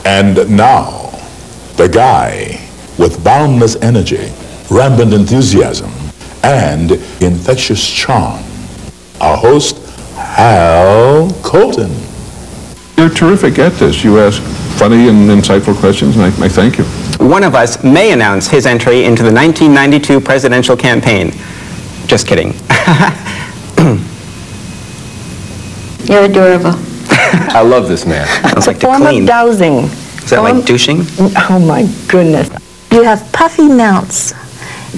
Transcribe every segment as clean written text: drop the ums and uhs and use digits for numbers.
And now, the guy with boundless energy, rampant enthusiasm, and infectious charm, our host, Hal Koltin. You're terrific at this. You ask funny and insightful questions, and I thank you. One of us may announce his entry into the 1992 presidential campaign. Just kidding. You're adorable. I love this man. Sounds like a form of dowsing. Is that like douching? Oh my goodness. You have puffy mounts,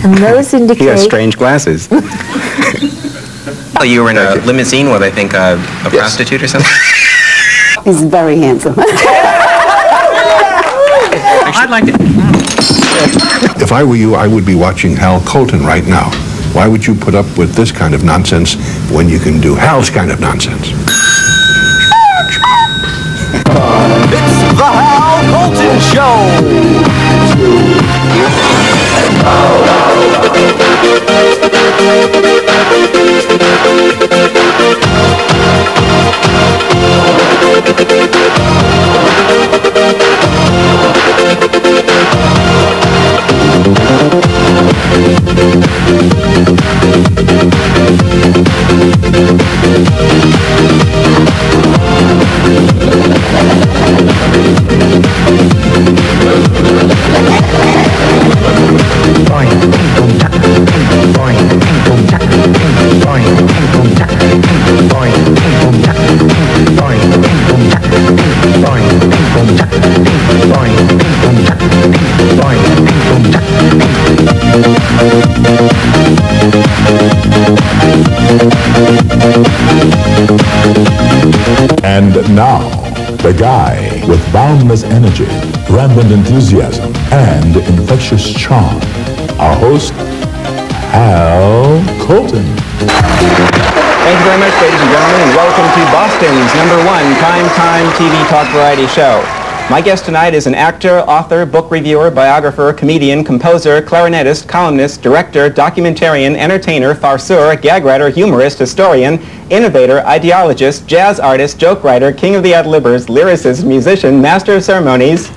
and those indicate... He has strange glasses. Oh, you were in a limousine with, I think, a prostitute or something? He's very handsome. I'd like to... If I were you, I would be watching Hal Koltin right now. Why would you put up with this kind of nonsense when you can do Hal's kind of nonsense? It's the Hal Koltin Show! And now, the guy with boundless energy, rampant enthusiasm, and infectious charm, our host, Hal Koltin. Thank you very much, ladies and gentlemen, and welcome to Boston's #1 primetime TV talk variety show. My guest tonight is an actor, author, book reviewer, biographer, comedian, composer, clarinetist, columnist, director, documentarian, entertainer, farceur, gag writer, humorist, historian, innovator, ideologist, jazz artist, joke writer, king of the ad-libbers, lyricist, musician, master of ceremonies,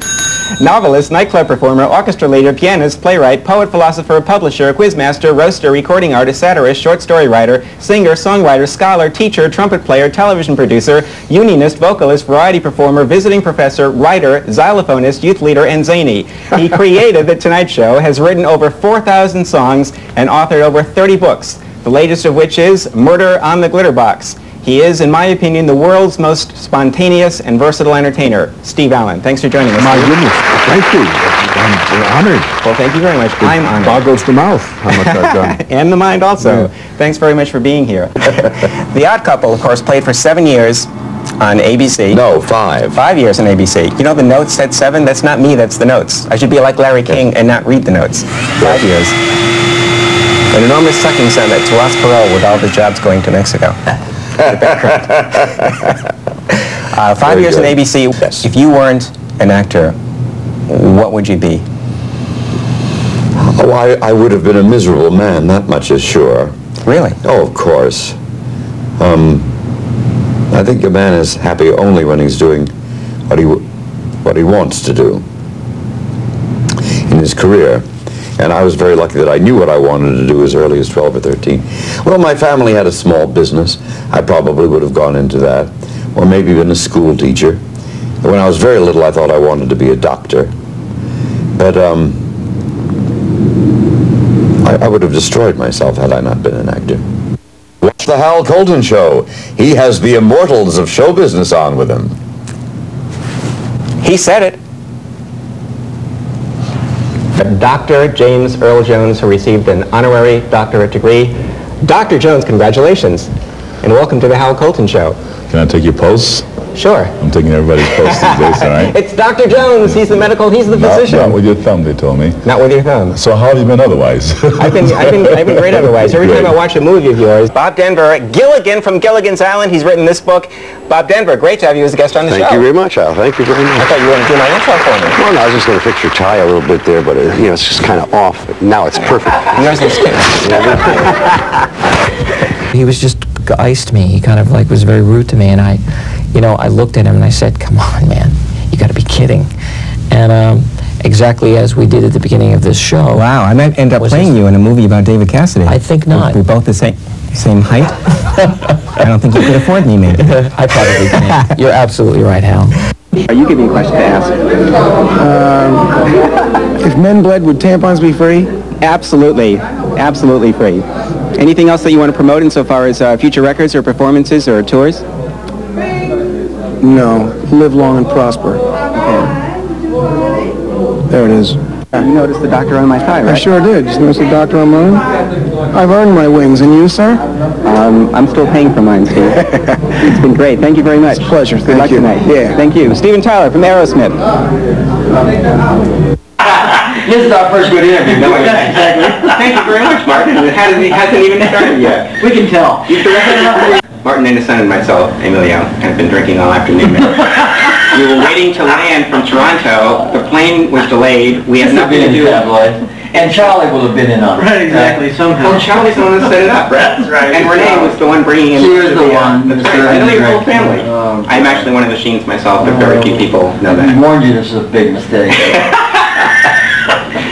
novelist, nightclub performer, orchestra leader, pianist, playwright, poet, philosopher, publisher, quizmaster, roaster, recording artist, satirist, short story writer, singer, songwriter, scholar, teacher, trumpet player, television producer, unionist, vocalist, variety performer, visiting professor, writer, xylophonist, youth leader, and zany. He created The Tonight Show, has written over 4,000 songs, and authored over 30 books, the latest of which is Murder on the Glitter Box. He is, in my opinion, the world's most spontaneous and versatile entertainer. Steve Allen, thanks for joining us. My goodness, thank you. I'm honored. Well, thank you very much. I'm honored. Boggles the mouth how much I've done. And the mind also. Yeah. Thanks very much for being here. The Odd Couple, of course, played for 7 years on ABC. No, 5. 5 years on ABC. You know the notes said 7? That's not me, that's the notes. I should be like Larry King and not read the notes. 5 years. An enormous sucking sound at Ross Perot with all the jobs going to Mexico. 5 years on ABC. Yes. If you weren't an actor, what would you be? Oh, I would have been a miserable man, that much is sure. Really? Oh, of course. I think a man is happy only when he's doing what he wants to do in his career. And I was very lucky that I knew what I wanted to do as early as 12 or 13. Well, my family had a small business. I probably would have gone into that, or maybe been a school teacher. When I was very little, I thought I wanted to be a doctor. But I would have destroyed myself had I not been an actor. Watch the Hal Koltin Show. He has the immortals of show business on with him. He said it. Dr. James Earl Jones, who received an honorary doctorate degree. Dr. Jones, congratulations, and welcome to the Hal Koltin Show. Can I take your pulse? Sure. I'm taking everybody's pulse these days, all right? It's Dr. Jones. He's the physician. Not with your thumb, they told me. Not with your thumb. So how have you been otherwise? I've been great otherwise. Every time I watch a movie of yours. Bob Denver, Gilligan from Gilligan's Island. He's written this book. Bob Denver, great to have you as a guest on the show. Thank you very much, Al. Thank you very much. I thought you were going to do my intro for me. Well, no, I was just going to fix your tie a little bit there, but it's just kind of off. Now it's perfect. Yours looks good. He was just iced me. He kind of like was very rude to me, and I looked at him and I said, "Come on, man, you got to be kidding." hitting. And exactly as we did at the beginning of this show. Wow, I might end up playing you in a movie about David Cassidy. I think not. We're both the same height. I don't think you could afford me, maybe. I probably can't. You're absolutely right, Hal. Are you giving a question to ask? If men bled, would tampons be free? Absolutely. Absolutely free. Anything else that you want to promote insofar as future records or performances or tours? No. Live long and prosper. There it is. You noticed the doctor on my tie, right? I sure did. Just notice the doctor on mine? I've earned my wings. And you, sir? I'm still paying for mine, Steve. It's been great. Thank you very much. It's a pleasure. Good luck Thank you. tonight. Yeah. Thank you. Steven Tyler from Aerosmith. This is our first good interview. No, exactly. Thank you very much, Martin. It hasn't even started yet. We can tell. Martin and his son and myself, Emilio, have been drinking all afternoon. We were waiting to land from Toronto. The plane was delayed. We had nothing to do. And Charlie will have been in on it. Right, exactly, somehow. Well, Charlie's the one that set it up, right? That's right. And Renee was the one bringing in... She was the one. That's right. I know your whole family. I'm actually one of the Sheens myself, but very few people know that. I warned you this is a big mistake.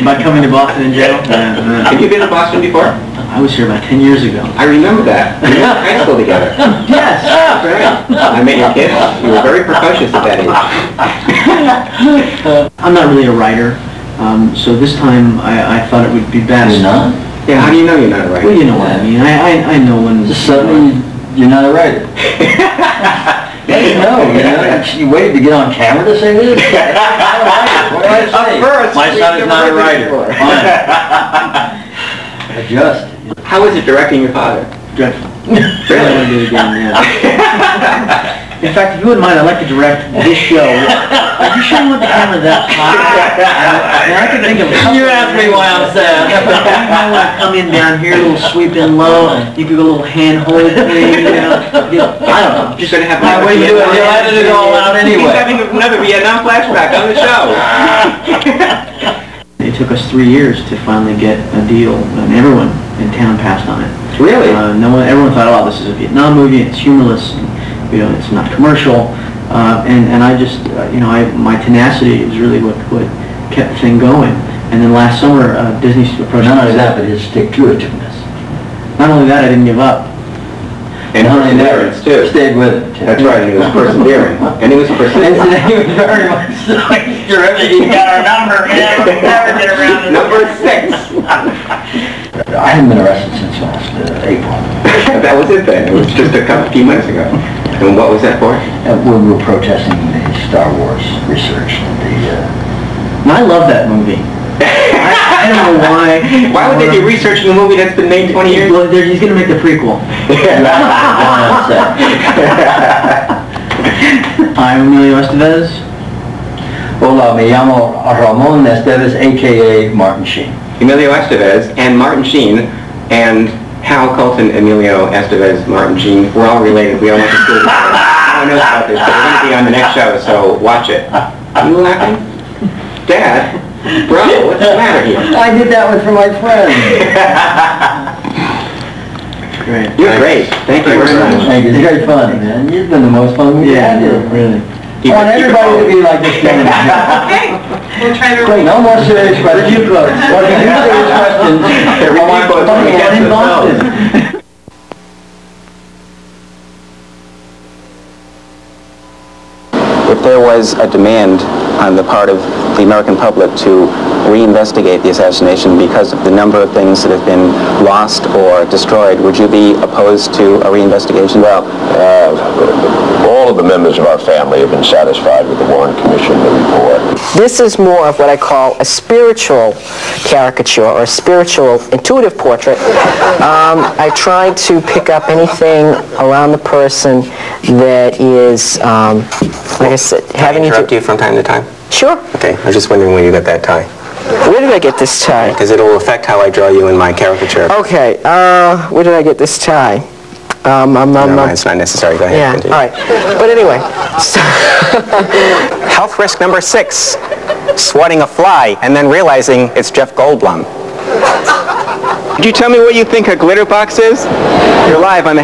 About coming to Boston in jail? Have you been to Boston before? I was here about 10 years ago. I remember that. We went to high school together. Yes. Right. I met your kids. You were very precocious at that age. I'm not really a writer, so this time I thought it would be best. You're not? Yeah, how do you know you're not a writer? Well, you know what I mean. I know when... Just suddenly, you're not a writer. You waited to get on camera to say this? What do I say? My son is not a writer. Fine. Adjust. How was it directing your father? Dreadful. Really? I want to do it again, yeah. In fact, if you wouldn't mind, I'd like to direct this show. Are you sure you want the camera that high? I can think of a couple. You asked me why I'm sad. You might want to come in down here, a little sweep in low. You could go a little hand hold thing, I don't know. Just going to have My way to do it. You'll edit it all out anyway. He's having another Vietnam flashback on the show. It took us 3 years to finally get a deal, and everyone in town passed on it. Really? Everyone thought, oh, this is a Vietnam movie, it's humorless, and, it's not commercial, and I just, my tenacity is really what kept the thing going. And then last summer, Disney approached me. Not only that, but his stick-to-itiveness. Not only that, I didn't give up. And perseverance, too. Stayed with it. That's right, he was persevering. And he was persistent. And he was very much terrific. You got our number, man. We'll never get around to Number 6. I haven't been arrested since last April. That was it then. It was just a few months ago. And what was that for? We were protesting the Star Wars research. And I love that movie. I don't know why. Why would they be researching a movie that's been made 20 years? Well, he's going to make the prequel. I'm Emilio Estevez. Hola, me llamo Ramon Estevez, a.k.a. Martin Sheen. Emilio Estevez and Martin Sheen and Hal Koltin, Emilio Estevez, Martin Sheen. We're all related. We all went to school together. No one knows about this, but we're going to be on the next show, so watch it. Are you laughing? Dad? Bro, what's the matter here? I did that one for my friend. Great. You're great. Thank you very much. Thank you. It's very funny, man. You've been the most fun we've had. Really. I want everybody to be like this guy. Okay. We'll try to... Great, no more serious questions. Well, if you do serious questions, I want to put one in Boston. If there was a demand on the part of the American public to reinvestigate the assassination because of the number of things that have been lost or destroyed, would you be opposed to a reinvestigation? Well, all of the members of our family have been satisfied with the Warren Commission, the report. This is more of what I call a spiritual caricature or a spiritual intuitive portrait. I try to pick up anything around the person that is, like I said, having to... interrupt you from time to time? Sure. Okay, I was just wondering where you got that tie. Where did I get this tie? Because it'll affect how I draw you in my caricature. Okay, where did I get this tie? No, it's not necessary. Go ahead. Yeah, Continue. all right. But anyway. Health risk number 6. Swatting a fly and then realizing it's Jeff Goldblum. Could you tell me what you think a glitter box is? You're live on the